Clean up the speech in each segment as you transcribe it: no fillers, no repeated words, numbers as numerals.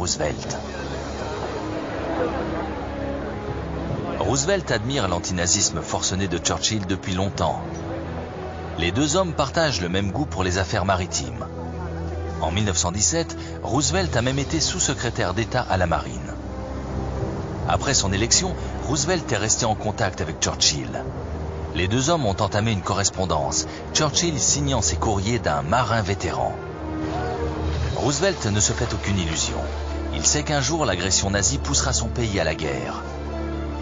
Roosevelt. Roosevelt admire l'antinazisme forcené de Churchill depuis longtemps. Les deux hommes partagent le même goût pour les affaires maritimes. En 1917, Roosevelt a même été sous-secrétaire d'État à la marine. Après son élection, Roosevelt est resté en contact avec Churchill. Les deux hommes ont entamé une correspondance, Churchill signant ses courriers d'un marin vétéran. Roosevelt ne se fait aucune illusion. Il sait qu'un jour l'agression nazie poussera son pays à la guerre.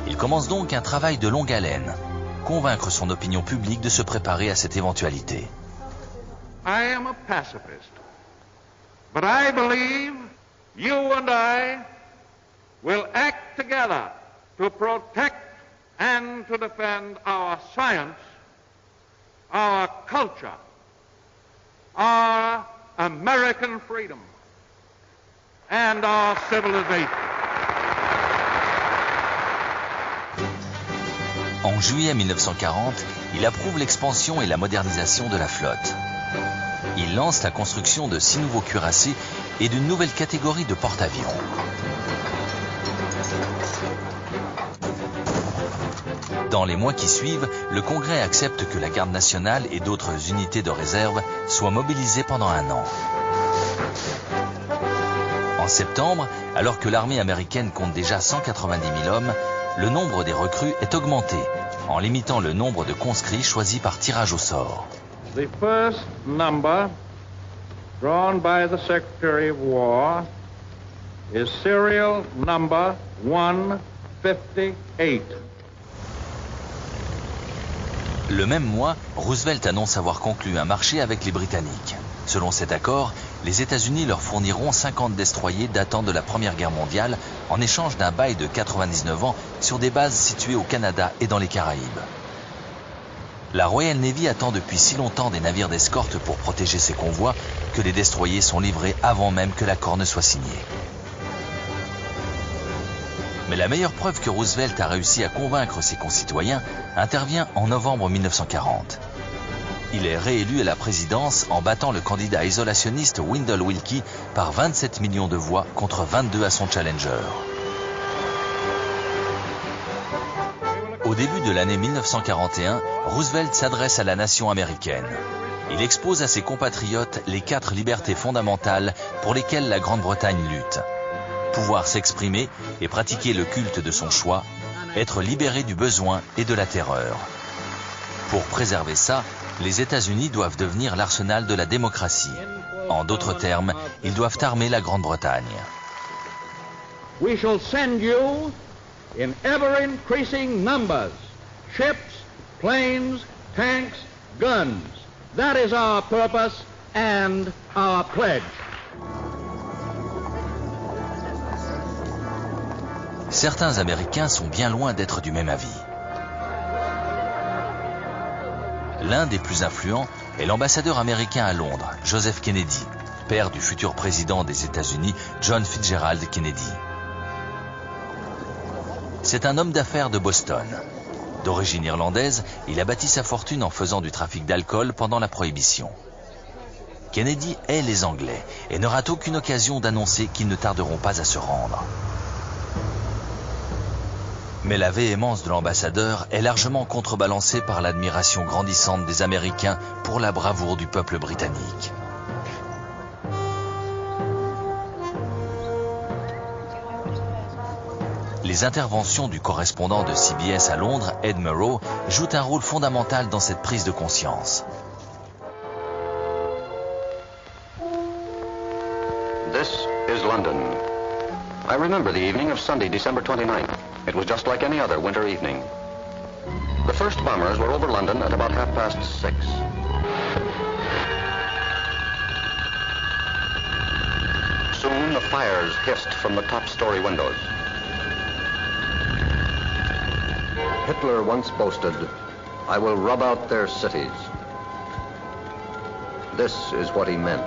Il commence donc un travail de longue haleine, convaincre son opinion publique de se préparer à cette éventualité. I am a pacifist, but I believe you and I will act together to protect and to defend our science, our culture, our American freedom, and our civilization. En juillet 1940, il approuve l'expansion et la modernisation de la flotte. Il lance la construction de 6 nouveaux cuirassés et d'une nouvelle catégorie de porte-avions. Dans les mois qui suivent, le Congrès accepte que la Garde nationale et d'autres unités de réserve soient mobilisées pendant un an. En septembre, alors que l'armée américaine compte déjà 190 000 hommes, le nombre des recrues est augmenté, en limitant le nombre de conscrits choisis par tirage au sort. The first number drawn by the Secretary of War is serial number 158. Le même mois, Roosevelt annonce avoir conclu un marché avec les Britanniques. Selon cet accord, les États-Unis leur fourniront 50 destroyers datant de la Première Guerre mondiale en échange d'un bail de 99 ans sur des bases situées au Canada et dans les Caraïbes. La Royal Navy attend depuis si longtemps des navires d'escorte pour protéger ses convois que les destroyers sont livrés avant même que l'accord ne soit signé. Mais la meilleure preuve que Roosevelt a réussi à convaincre ses concitoyens intervient en novembre 1940. Il est réélu à la présidence en battant le candidat isolationniste Wendell Willkie par 27 millions de voix contre 22 à son challenger. Au début de l'année 1941, Roosevelt s'adresse à la nation américaine. Il expose à ses compatriotes les 4 libertés fondamentales pour lesquelles la Grande-Bretagne lutte. Pouvoir s'exprimer et pratiquer le culte de son choix, être libéré du besoin et de la terreur. Pour préserver ça, les États-Unis doivent devenir l'arsenal de la démocratie. En d'autres termes, ils doivent armer la Grande-Bretagne. We shall send you in ever increasing numbers, ships, planes, tanks, guns. That is our purpose and our pledge. Certains Américains sont bien loin d'être du même avis. L'un des plus influents est l'ambassadeur américain à Londres, Joseph Kennedy, père du futur président des États-Unis, John Fitzgerald Kennedy. C'est un homme d'affaires de Boston. D'origine irlandaise, il a bâti sa fortune en faisant du trafic d'alcool pendant la Prohibition. Kennedy hait les Anglais et ne rate aucune occasion d'annoncer qu'ils ne tarderont pas à se rendre. Mais la véhémence de l'ambassadeur est largement contrebalancée par l'admiration grandissante des Américains pour la bravoure du peuple britannique. Les interventions du correspondant de CBS à Londres, Ed Murrow, jouent un rôle fondamental dans cette prise de conscience. This is London. I remember the evening of Sunday, December 29th. It was just like any other winter evening. The first bombers were over London at about 6:30. Soon the fires hissed from the top-story windows. Hitler once boasted, "I will rub out their cities." This is what he meant.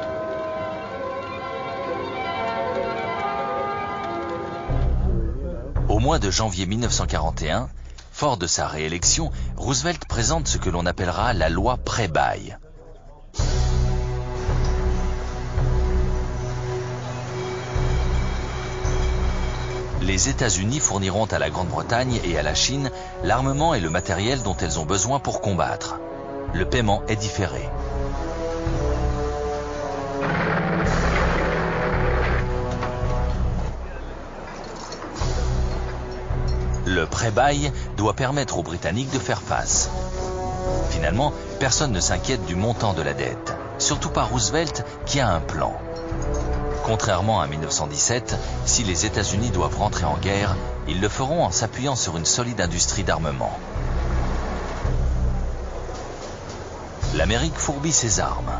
Au mois de janvier 1941, fort de sa réélection, Roosevelt présente ce que l'on appellera la loi pré-bail. Les États-Unis fourniront à la Grande-Bretagne et à la Chine l'armement et le matériel dont elles ont besoin pour combattre. Le paiement est différé. Le prêt-bail doit permettre aux Britanniques de faire face. Finalement, personne ne s'inquiète du montant de la dette, surtout pas Roosevelt qui a un plan. Contrairement à 1917, si les États-Unis doivent rentrer en guerre, ils le feront en s'appuyant sur une solide industrie d'armement. L'Amérique fourbit ses armes.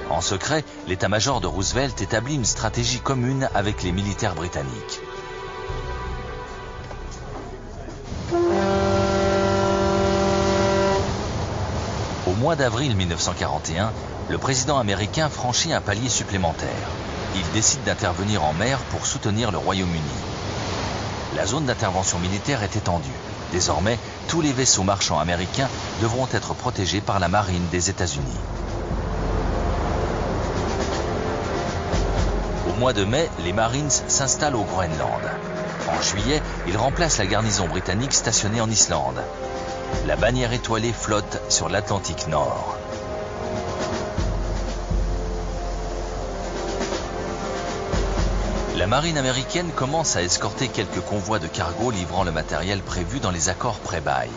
En secret, l'état-major de Roosevelt établit une stratégie commune avec les militaires britanniques. Au mois d'avril 1941, le président américain franchit un palier supplémentaire. Il décide d'intervenir en mer pour soutenir le Royaume-Uni. La zone d'intervention militaire est étendue. Désormais, tous les vaisseaux marchands américains devront être protégés par la marine des États-Unis. Au mois de mai, les Marines s'installent au Groenland. En juillet, ils remplacent la garnison britannique stationnée en Islande. La bannière étoilée flotte sur l'Atlantique Nord. La marine américaine commence à escorter quelques convois de cargo livrant le matériel prévu dans les accords prêt-bail.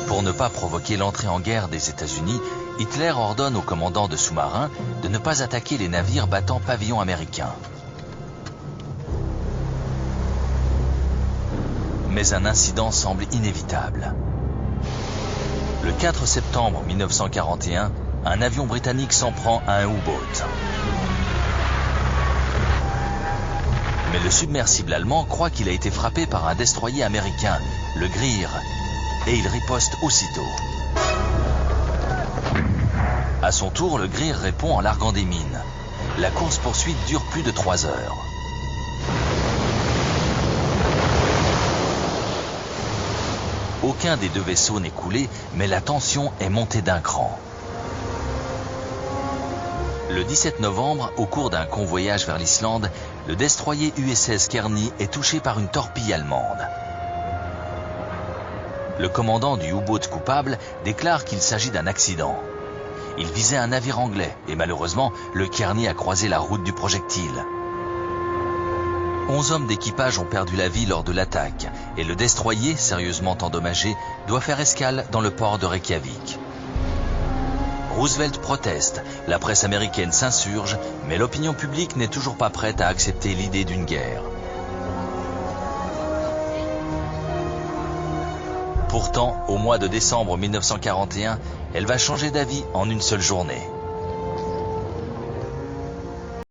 Pour ne pas provoquer l'entrée en guerre des États-Unis, Hitler ordonne aux commandants de sous-marins de ne pas attaquer les navires battant pavillon américain. Mais un incident semble inévitable. Le 4 septembre 1941, un avion britannique s'en prend à un U-boat. Mais le submersible allemand croit qu'il a été frappé par un destroyer américain, le Greer, et il riposte aussitôt. À son tour, le Greer répond en larguant des mines. La course-poursuite dure plus de 3 heures. Aucun des deux vaisseaux n'est coulé, mais la tension est montée d'un cran. Le 17 novembre, au cours d'un convoyage vers l'Islande, le destroyer USS Kearny est touché par une torpille allemande. Le commandant du U-boat coupable déclare qu'il s'agit d'un accident. Il visait un navire anglais et malheureusement, le Kearny a croisé la route du projectile. 11 hommes d'équipage ont perdu la vie lors de l'attaque et le destroyer, sérieusement endommagé, doit faire escale dans le port de Reykjavik. Roosevelt proteste, la presse américaine s'insurge, mais l'opinion publique n'est toujours pas prête à accepter l'idée d'une guerre. Pourtant, au mois de décembre 1941, elle va changer d'avis en une seule journée.